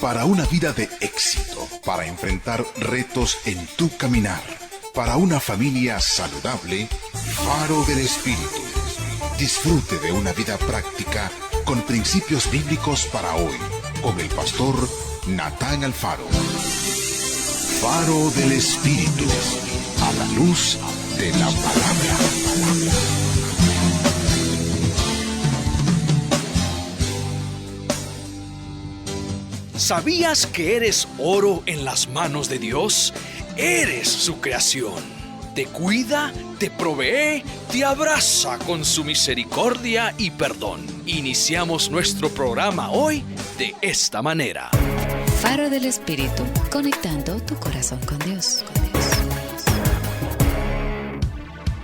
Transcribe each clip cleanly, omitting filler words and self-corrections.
Para una vida de éxito, para enfrentar retos en tu caminar, para una familia saludable, Faro del Espíritu. Disfrute de una vida práctica con principios bíblicos para hoy, con el pastor Natán Alfaro. Faro del Espíritu, a la luz de la palabra. ¿Sabías que eres oro en las manos de Dios? Eres su creación. Te cuida, te provee, te abraza con su misericordia y perdón. Iniciamos nuestro programa hoy de esta manera. Faro del Espíritu, conectando tu corazón con Dios.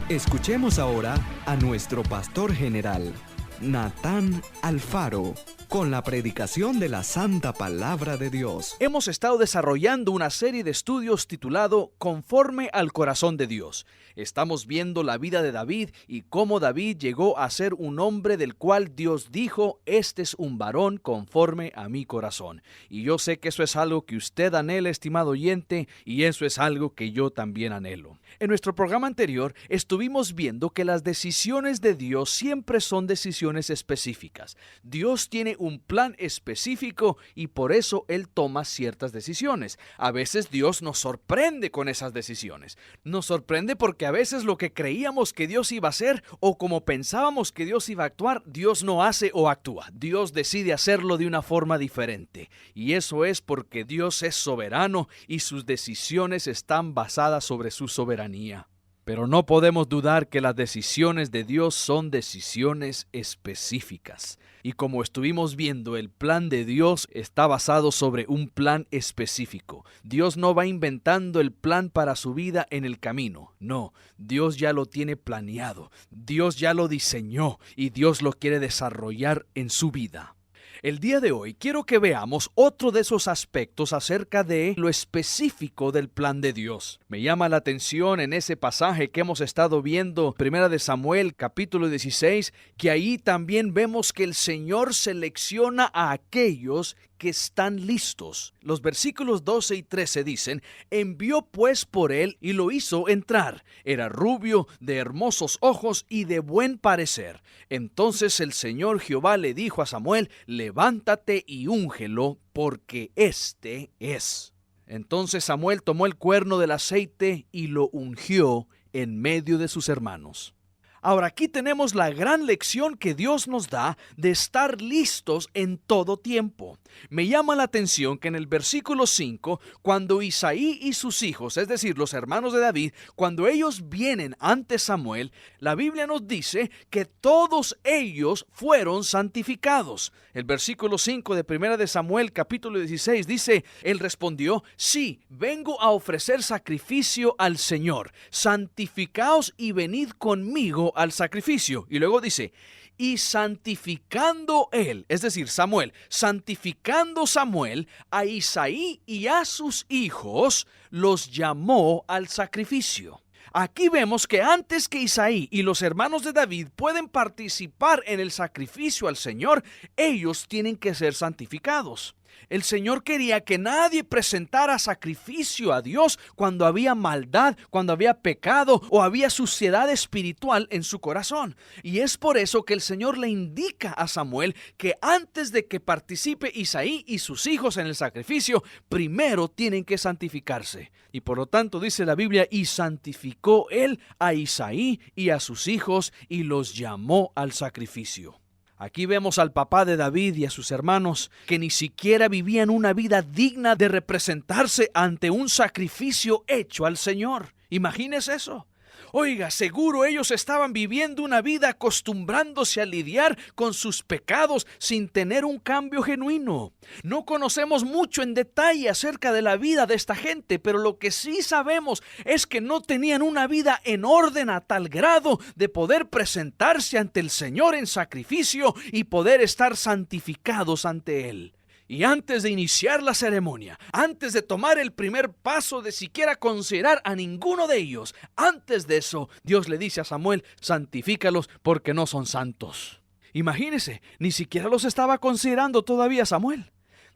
Escuchemos ahora a nuestro pastor general, Natán Alfaro, con la predicación de la Santa Palabra de Dios. Hemos estado desarrollando una serie de estudios titulado Conforme al Corazón de Dios. Estamos viendo la vida de David y cómo David llegó a ser un hombre del cual Dios dijo: este es un varón conforme a mi corazón. Y yo sé que eso es algo que usted anhela, estimado oyente, y eso es algo que yo también anhelo. En nuestro programa anterior estuvimos viendo que las decisiones de Dios siempre son decisiones específicas. Dios tiene un plan específico y por eso Él toma ciertas decisiones. A veces Dios nos sorprende con esas decisiones. Nos sorprende porque a veces lo que creíamos que Dios iba a hacer o como pensábamos que Dios iba a actuar, Dios no hace o actúa. Dios decide hacerlo de una forma diferente. Y eso es porque Dios es soberano y sus decisiones están basadas sobre su soberanía. Pero no podemos dudar que las decisiones de Dios son decisiones específicas. Y como estuvimos viendo, el plan de Dios está basado sobre un plan específico. Dios no va inventando el plan para su vida en el camino. No, Dios ya lo tiene planeado. Dios ya lo diseñó y Dios lo quiere desarrollar en su vida. El día de hoy quiero que veamos otro de esos aspectos acerca de lo específico del plan de Dios. Me llama la atención en ese pasaje que hemos estado viendo, 1 Samuel capítulo 16, que ahí también vemos que el Señor selecciona a aquellos que están listos. Los versículos 12 y 13 dicen: envió pues por él y lo hizo entrar. Era rubio, de hermosos ojos y de buen parecer. Entonces el Señor Jehová le dijo a Samuel: levántate y úngelo, porque este es. Entonces Samuel tomó el cuerno del aceite y lo ungió en medio de sus hermanos. Ahora aquí tenemos la gran lección que Dios nos da de estar listos en todo tiempo. Me llama la atención que en el versículo 5, cuando Isaí y sus hijos, es decir, los hermanos de David, cuando ellos vienen ante Samuel, la Biblia nos dice que todos ellos fueron santificados. El versículo 5 de 1 Samuel capítulo 16 dice: él respondió: sí, vengo a ofrecer sacrificio al Señor. Santificaos y venid conmigo al sacrificio. Y luego dice: y santificando él, es decir, Samuel, santificando Samuel a Isaí y a sus hijos, los llamó al sacrificio. Aquí vemos que antes que Isaí y los hermanos de David pueden participar en el sacrificio al Señor, ellos tienen que ser santificados. El Señor quería que nadie presentara sacrificio a Dios cuando había maldad, cuando había pecado o había suciedad espiritual en su corazón. Y es por eso que el Señor le indica a Samuel que antes de que participe Isaí y sus hijos en el sacrificio, primero tienen que santificarse. Y por lo tanto dice la Biblia: y santificó él a Isaí y a sus hijos y los llamó al sacrificio. Aquí vemos al papá de David y a sus hermanos que ni siquiera vivían una vida digna de representarse ante un sacrificio hecho al Señor. Imagínese eso. Oiga, seguro ellos estaban viviendo una vida acostumbrándose a lidiar con sus pecados sin tener un cambio genuino. No conocemos mucho en detalle acerca de la vida de esta gente, pero lo que sí sabemos es que no tenían una vida en orden a tal grado de poder presentarse ante el Señor en sacrificio y poder estar santificados ante Él. Y antes de iniciar la ceremonia, antes de tomar el primer paso de siquiera considerar a ninguno de ellos, antes de eso, Dios le dice a Samuel: santifícalos porque no son santos. Imagínese, ni siquiera los estaba considerando todavía Samuel.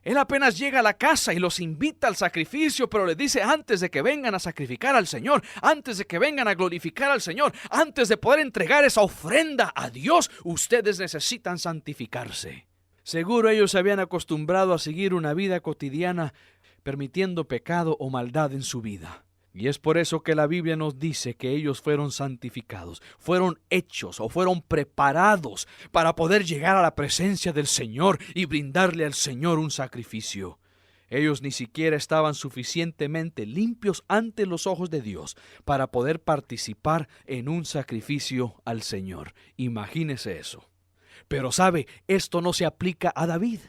Él apenas llega a la casa y los invita al sacrificio, pero les dice antes de que vengan a sacrificar al Señor, antes de que vengan a glorificar al Señor, antes de poder entregar esa ofrenda a Dios, ustedes necesitan santificarse. Seguro ellos se habían acostumbrado a seguir una vida cotidiana, permitiendo pecado o maldad en su vida. Y es por eso que la Biblia nos dice que ellos fueron santificados, fueron hechos o fueron preparados para poder llegar a la presencia del Señor y brindarle al Señor un sacrificio. Ellos ni siquiera estaban suficientemente limpios ante los ojos de Dios para poder participar en un sacrificio al Señor. Imagínese eso. Pero sabe, esto no se aplica a David.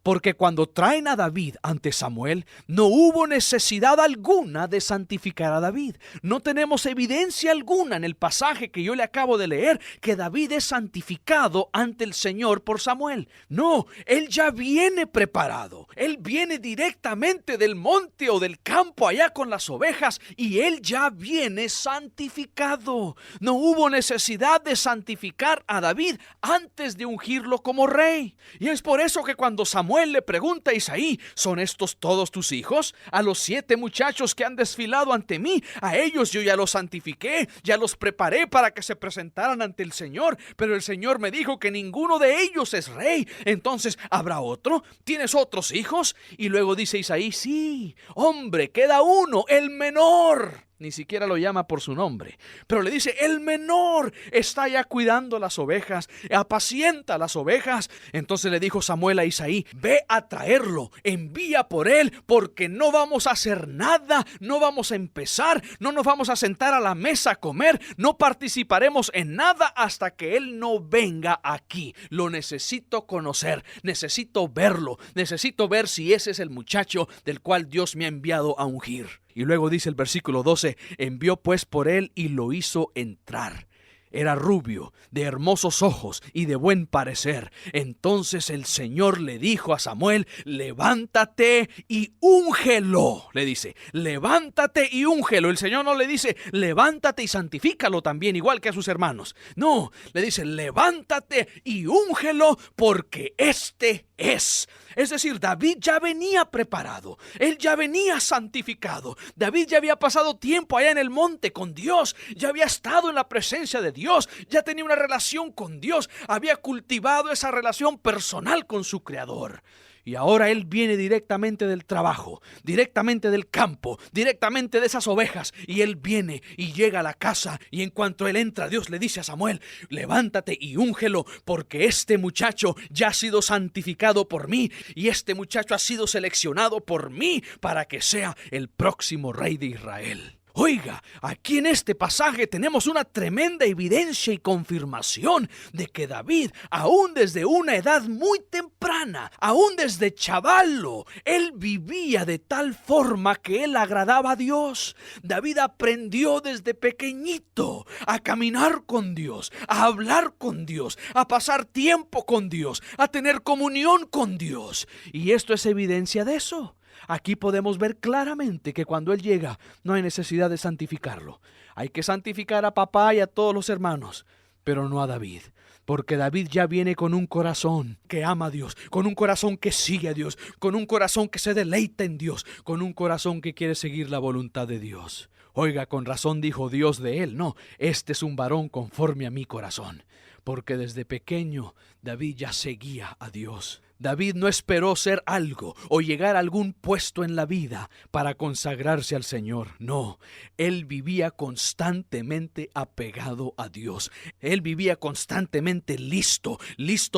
Porque cuando traen a David ante Samuel, no hubo necesidad alguna de santificar a David. No tenemos evidencia alguna en el pasaje que yo le acabo de leer que David es santificado ante el Señor por Samuel. No, él ya viene preparado. Él viene directamente del monte o del campo allá con las ovejas y él ya viene santificado. No hubo necesidad de santificar a David antes de ungirlo como rey. Y es por eso que cuando Samuel le pregunta a Isaí, ¿son estos todos tus hijos? A los 7 muchachos que han desfilado ante mí, a ellos yo ya los santifiqué, ya los preparé para que se presentaran ante el Señor, pero el Señor me dijo que ninguno de ellos es rey. Entonces, ¿habrá otro? ¿Tienes otros hijos? Y luego dice Isaí, sí, hombre, queda uno, el menor. Ni siquiera lo llama por su nombre, pero le dice, el menor está ya cuidando las ovejas, apacienta las ovejas. Entonces le dijo Samuel a Isaí, ve a traerlo, envía por él, porque no vamos a hacer nada, no vamos a empezar, no nos vamos a sentar a la mesa a comer, no participaremos en nada hasta que él no venga aquí. Lo necesito conocer, necesito verlo, necesito ver si ese es el muchacho del cual Dios me ha enviado a ungir. Y luego dice el versículo 12, envió pues por él y lo hizo entrar. Era rubio, de hermosos ojos y de buen parecer. Entonces el Señor le dijo a Samuel, levántate y úngelo. Le dice, levántate y úngelo. El Señor no le dice, levántate y santifícalo también, igual que a sus hermanos. No, le dice, levántate y úngelo porque este es. Es decir, David ya venía preparado, él ya venía santificado. David ya había pasado tiempo allá en el monte con Dios, ya había estado en la presencia de Dios, ya tenía una relación con Dios, había cultivado esa relación personal con su Creador. Y ahora él viene directamente del trabajo, directamente del campo, directamente de esas ovejas. Y él viene y llega a la casa. Y en cuanto él entra, Dios le dice a Samuel, levántate y úngelo, porque este muchacho ya ha sido santificado por mí. Y este muchacho ha sido seleccionado por mí para que sea el próximo rey de Israel. Oiga, aquí en este pasaje tenemos una tremenda evidencia y confirmación de que David, aún desde una edad muy temprana, aún desde chavalo, él vivía de tal forma que él agradaba a Dios. David aprendió desde pequeñito a caminar con Dios, a hablar con Dios, a pasar tiempo con Dios, a tener comunión con Dios. Y esto es evidencia de eso. Aquí podemos ver claramente que cuando él llega no hay necesidad de santificarlo. Hay que santificar a papá y a todos los hermanos, pero no a David. Porque David ya viene con un corazón que ama a Dios, con un corazón que sigue a Dios, con un corazón que se deleita en Dios, con un corazón que quiere seguir la voluntad de Dios. Oiga, con razón dijo Dios de él, no, este es un varón conforme a mi corazón. Porque desde pequeño David ya seguía a Dios. David no esperó ser algo o llegar a algún puesto en la vida para consagrarse al Señor. No, él vivía constantemente apegado a Dios. Él vivía constantemente listo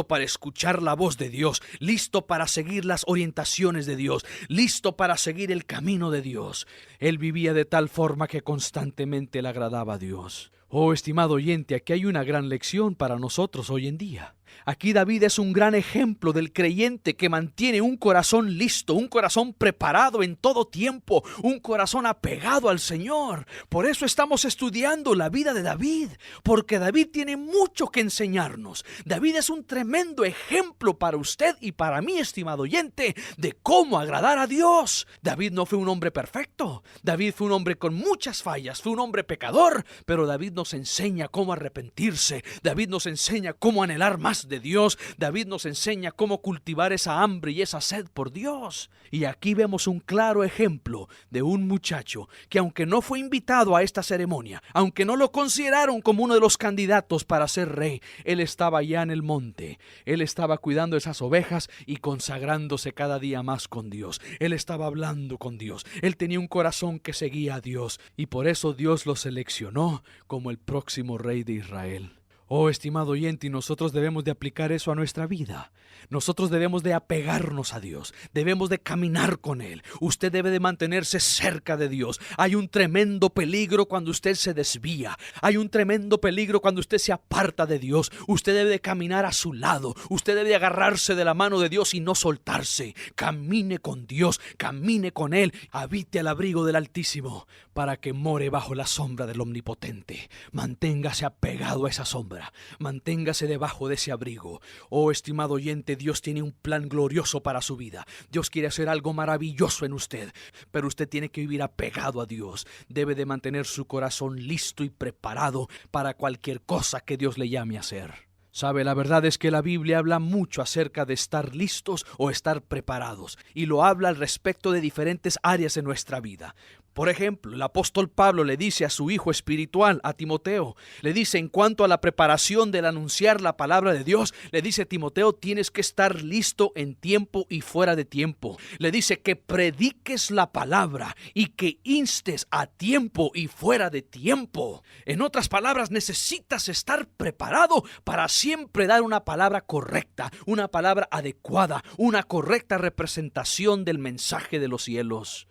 para escuchar la voz de Dios, listo para seguir las orientaciones de Dios, listo para seguir el camino de Dios. Él vivía de tal forma que constantemente le agradaba a Dios. Oh, estimado oyente, aquí hay una gran lección para nosotros hoy en día. Aquí David es un gran ejemplo del creyente que mantiene un corazón listo, un corazón preparado en todo tiempo, un corazón apegado al Señor. Por eso estamos estudiando la vida de David, porque David tiene mucho que enseñarnos. David es un tremendo ejemplo para usted y para mí, estimado oyente, de cómo agradar a Dios. David no fue un hombre perfecto, David fue un hombre con muchas fallas, fue un hombre pecador, pero David nos enseña cómo arrepentirse, David nos enseña cómo anhelar más más de Dios. David nos enseña cómo cultivar esa hambre y esa sed por Dios. Y aquí vemos un claro ejemplo de un muchacho que, aunque no fue invitado a esta ceremonia, aunque no lo consideraron como uno de los candidatos para ser rey, él estaba allá en el monte. Él estaba cuidando esas ovejas y consagrándose cada día más con Dios. Él estaba hablando con Dios. Él tenía un corazón que seguía a Dios, y por eso Dios lo seleccionó como el próximo rey de Israel. Oh, estimado oyente, y nosotros debemos de aplicar eso a nuestra vida. Nosotros debemos de apegarnos a Dios, debemos de caminar con Él. Usted debe de mantenerse cerca de Dios. Hay un tremendo peligro cuando usted se desvía. Hay un tremendo peligro cuando usted se aparta de Dios. Usted debe de caminar a su lado. Usted debe de agarrarse de la mano de Dios y no soltarse. Camine con Dios, camine con Él. Habite al abrigo del Altísimo para que more bajo la sombra del Omnipotente. Manténgase apegado a esa sombra. Manténgase debajo de ese abrigo. Oh, estimado oyente, Dios tiene un plan glorioso para su vida. Dios quiere hacer algo maravilloso en usted, pero usted tiene que vivir apegado a Dios. Debe de mantener su corazón listo y preparado para cualquier cosa que Dios le llame a hacer. Sabe, la verdad es que la Biblia habla mucho acerca de estar listos o estar preparados, y lo habla al respecto de diferentes áreas en nuestra vida. Por ejemplo, el apóstol Pablo le dice a su hijo espiritual, a Timoteo, le dice en cuanto a la preparación del anunciar la palabra de Dios, le dice: Timoteo, tienes que estar listo en tiempo y fuera de tiempo. Le dice que prediques la palabra y que instes a tiempo y fuera de tiempo. En otras palabras, necesitas estar preparado para siempre dar una palabra correcta, una palabra adecuada, una correcta representación del mensaje de los cielos.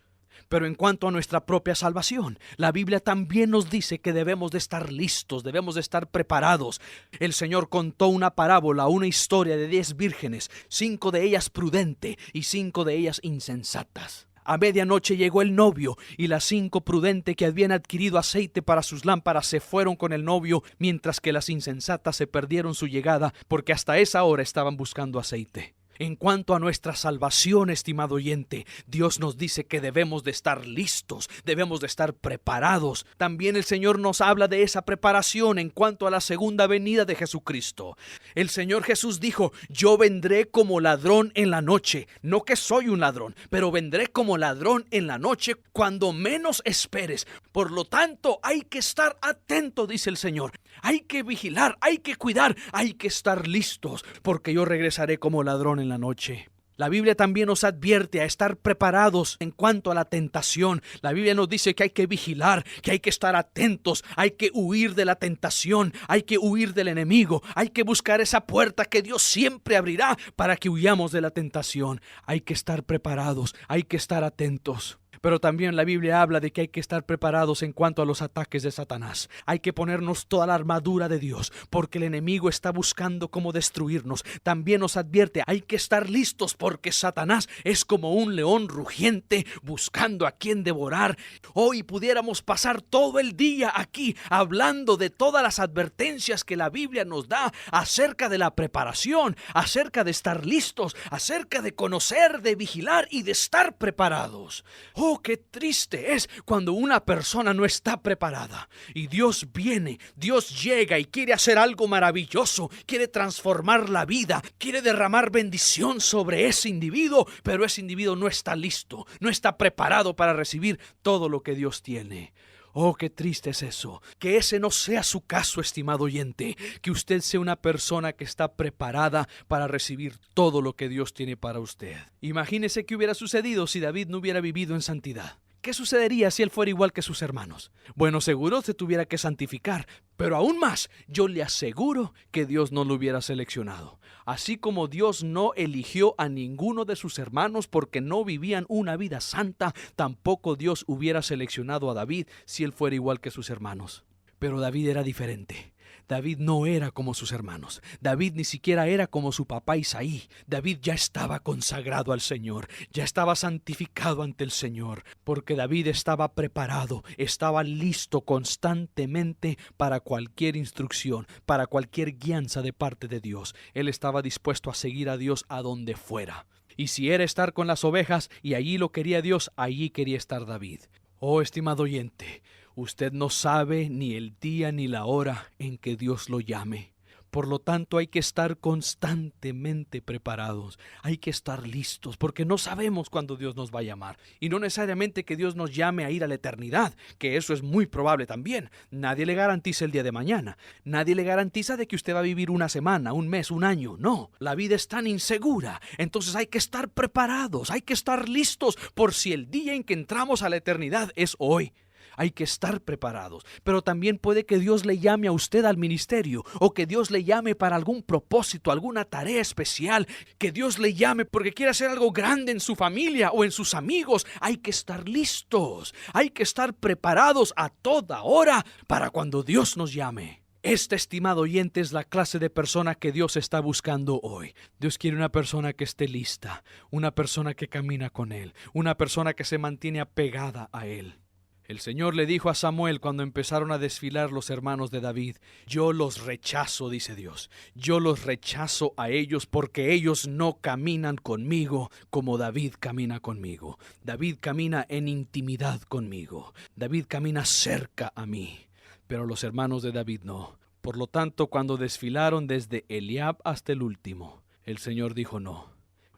Pero en cuanto a nuestra propia salvación, la Biblia también nos dice que debemos de estar listos, debemos de estar preparados. El Señor contó una parábola, una historia de 10 vírgenes, 5 de ellas prudentes y 5 de ellas insensatas. A medianoche llegó el novio, y las 5 prudentes que habían adquirido aceite para sus lámparas se fueron con el novio, mientras que las insensatas se perdieron su llegada, porque hasta esa hora estaban buscando aceite. En cuanto a nuestra salvación, estimado oyente, Dios nos dice que debemos de estar listos, debemos de estar preparados. También el Señor nos habla de esa preparación en cuanto a la segunda venida de Jesucristo. El Señor Jesús dijo: yo vendré como ladrón en la noche. No que soy un ladrón, pero vendré como ladrón en la noche cuando menos esperes. Por lo tanto, hay que estar atento, dice el Señor. Hay que vigilar, hay que cuidar, hay que estar listos, porque yo regresaré como ladrón en la noche. La Biblia también nos advierte a estar preparados en cuanto a la tentación. La Biblia nos dice que hay que vigilar, que hay que estar atentos, hay que huir de la tentación, hay que huir del enemigo, hay que buscar esa puerta que Dios siempre abrirá para que huyamos de la tentación. Hay que estar preparados, hay que estar atentos. Pero también la Biblia habla de que hay que estar preparados en cuanto a los ataques de Satanás. Hay que ponernos toda la armadura de Dios, porque el enemigo está buscando cómo destruirnos. También nos advierte, hay que estar listos, porque Satanás es como un león rugiente buscando a quien devorar. Hoy pudiéramos pasar todo el día aquí hablando de todas las advertencias que la Biblia nos da acerca de la preparación, acerca de estar listos, acerca de conocer, de vigilar y de estar preparados. Oh, qué triste es cuando una persona no está preparada y Dios viene, Dios llega y quiere hacer algo maravilloso, quiere transformar la vida, quiere derramar bendición sobre ese individuo, pero ese individuo no está listo, no está preparado para recibir todo lo que Dios tiene. Oh, qué triste es eso. Que ese no sea su caso, estimado oyente. Que usted sea una persona que está preparada para recibir todo lo que Dios tiene para usted. Imagínese qué hubiera sucedido si David no hubiera vivido en santidad. ¿Qué sucedería si él fuera igual que sus hermanos? Bueno, seguro se tuviera que santificar, pero aún más, yo le aseguro que Dios no lo hubiera seleccionado. Así como Dios no eligió a ninguno de sus hermanos porque no vivían una vida santa, tampoco Dios hubiera seleccionado a David si él fuera igual que sus hermanos. Pero David era diferente. David no era como sus hermanos. David ni siquiera era como su papá Isaí. David ya estaba consagrado al Señor, ya estaba santificado ante el Señor, porque David estaba preparado, estaba listo constantemente para cualquier instrucción, para cualquier guianza de parte de Dios. Él estaba dispuesto a seguir a Dios a donde fuera. Y si era estar con las ovejas y allí lo quería Dios, allí quería estar David. Oh, estimado oyente, usted no sabe ni el día ni la hora en que Dios lo llame. Por lo tanto, hay que estar constantemente preparados. Hay que estar listos, porque no sabemos cuándo Dios nos va a llamar. Y no necesariamente que Dios nos llame a ir a la eternidad, que eso es muy probable también. Nadie le garantiza el día de mañana. Nadie le garantiza de que usted va a vivir una semana, un mes, un año. No, la vida es tan insegura. Entonces hay que estar preparados, hay que estar listos por si el día en que entramos a la eternidad es hoy. Hay que estar preparados, pero también puede que Dios le llame a usted al ministerio, o que Dios le llame para algún propósito, alguna tarea especial, que Dios le llame porque quiere hacer algo grande en su familia o en sus amigos. Hay que estar listos, hay que estar preparados a toda hora para cuando Dios nos llame. Este, estimado oyente, es la clase de persona que Dios está buscando hoy. Dios quiere una persona que esté lista, una persona que camina con Él, una persona que se mantiene apegada a Él. El Señor le dijo a Samuel cuando empezaron a desfilar los hermanos de David: yo los rechazo, dice Dios, yo los rechazo a ellos porque ellos no caminan conmigo como David camina conmigo. David camina en intimidad conmigo, David camina cerca a mí, pero los hermanos de David no. Por lo tanto, cuando desfilaron desde Eliab hasta el último, el Señor dijo: no,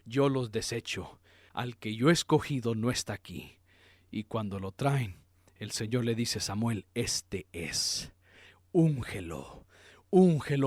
yo los desecho, al que yo he escogido no está aquí. Y cuando lo traen, el Señor le dice a Samuel: este es, úngelo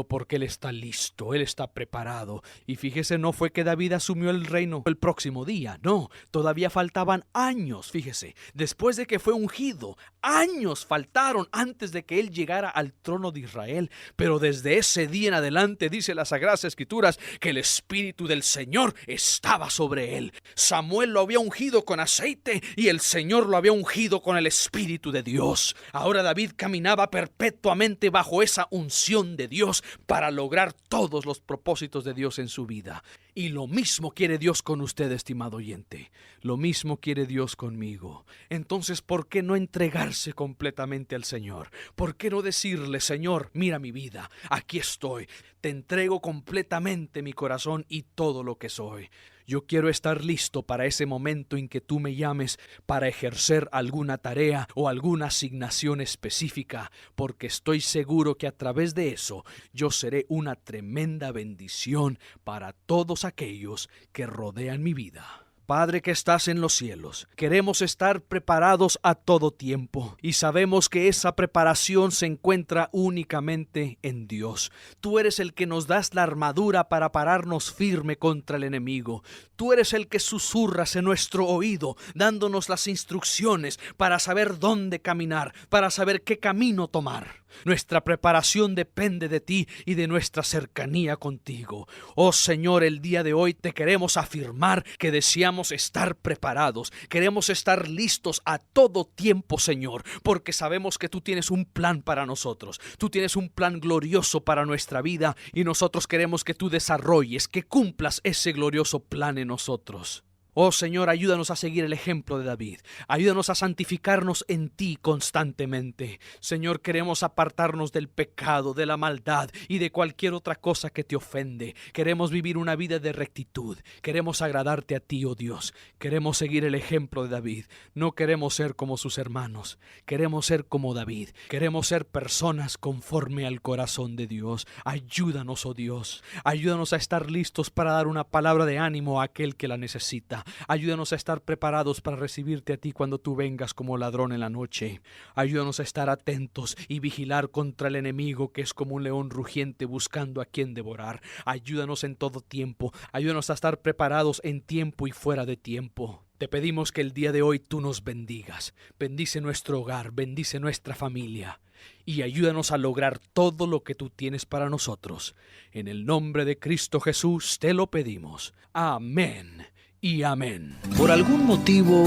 porque Él está listo, Él está preparado. Y fíjese, no fue que David asumió el reino el próximo día, no, todavía faltaban años, fíjese, después de que fue ungido, años faltaron antes de que Él llegara al trono de Israel. Pero desde ese día en adelante, dice las Sagradas Escrituras, que el Espíritu del Señor estaba sobre Él. Samuel lo había ungido con aceite y el Señor lo había ungido con el Espíritu de Dios. Ahora David caminaba perpetuamente bajo esa unción de Dios para lograr todos los propósitos de Dios en su vida. Y lo mismo quiere Dios con usted, estimado oyente. Lo mismo quiere Dios conmigo. Entonces, ¿por qué no entregarse completamente al Señor? ¿Por qué no decirle: Señor, mira mi vida, aquí estoy, te entrego completamente mi corazón y todo lo que soy? Yo quiero estar listo para ese momento en que tú me llames para ejercer alguna tarea o alguna asignación específica, porque estoy seguro que a través de eso yo seré una tremenda bendición para todos aquellos que rodean mi vida. Padre que estás en los cielos, queremos estar preparados a todo tiempo y sabemos que esa preparación se encuentra únicamente en Dios. Tú eres el que nos das la armadura para pararnos firme contra el enemigo. Tú eres el que susurras en nuestro oído, dándonos las instrucciones para saber dónde caminar, para saber qué camino tomar. Nuestra preparación depende de ti y de nuestra cercanía contigo. Oh Señor, el día de hoy te queremos afirmar que deseamos estar preparados. Queremos estar listos a todo tiempo, Señor, porque sabemos que tú tienes un plan para nosotros. Tú tienes un plan glorioso para nuestra vida y nosotros queremos que tú desarrolles, que cumplas ese glorioso plan en nosotros. Oh Señor, ayúdanos a seguir el ejemplo de David. Ayúdanos a santificarnos en ti constantemente. Señor, queremos apartarnos del pecado, de la maldad y de cualquier otra cosa que te ofende. Queremos vivir una vida de rectitud. Queremos agradarte a ti, oh Dios. Queremos seguir el ejemplo de David. No queremos ser como sus hermanos. Queremos ser como David. Queremos ser personas conforme al corazón de Dios. Ayúdanos, oh Dios. Ayúdanos a estar listos para dar una palabra de ánimo a aquel que la necesita. Ayúdanos a estar preparados para recibirte a ti cuando tú vengas como ladrón en la noche. Ayúdanos a estar atentos y vigilar contra el enemigo que es como un león rugiente buscando a quien devorar. Ayúdanos en todo tiempo. Ayúdanos a estar preparados en tiempo y fuera de tiempo. Te pedimos que el día de hoy tú nos bendigas. Bendice nuestro hogar, bendice nuestra familia y ayúdanos a lograr todo lo que tú tienes para nosotros. En el nombre de Cristo Jesús te lo pedimos. Amén y amén. ¿Por algún motivo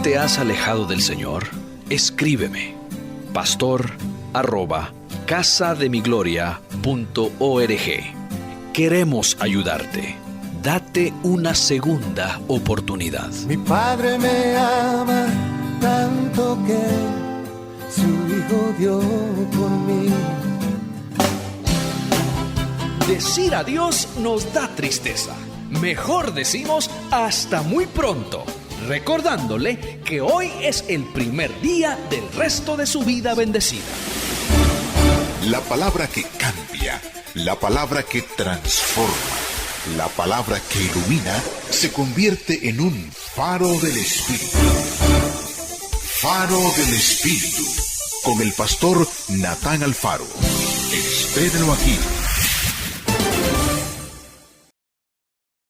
te has alejado del Señor? Escríbeme, pastor@casademigloria.org. Queremos ayudarte. Date una segunda oportunidad. Mi Padre me ama tanto que su Hijo dio por mí. Decir adiós nos da tristeza. Mejor decimos hasta muy pronto, recordándole que hoy es el primer día del resto de su vida bendecida. La palabra que cambia, la palabra que transforma, la palabra que ilumina, se convierte en un faro del Espíritu. Faro del Espíritu, con el pastor Natán Alfaro. Espérenlo aquí.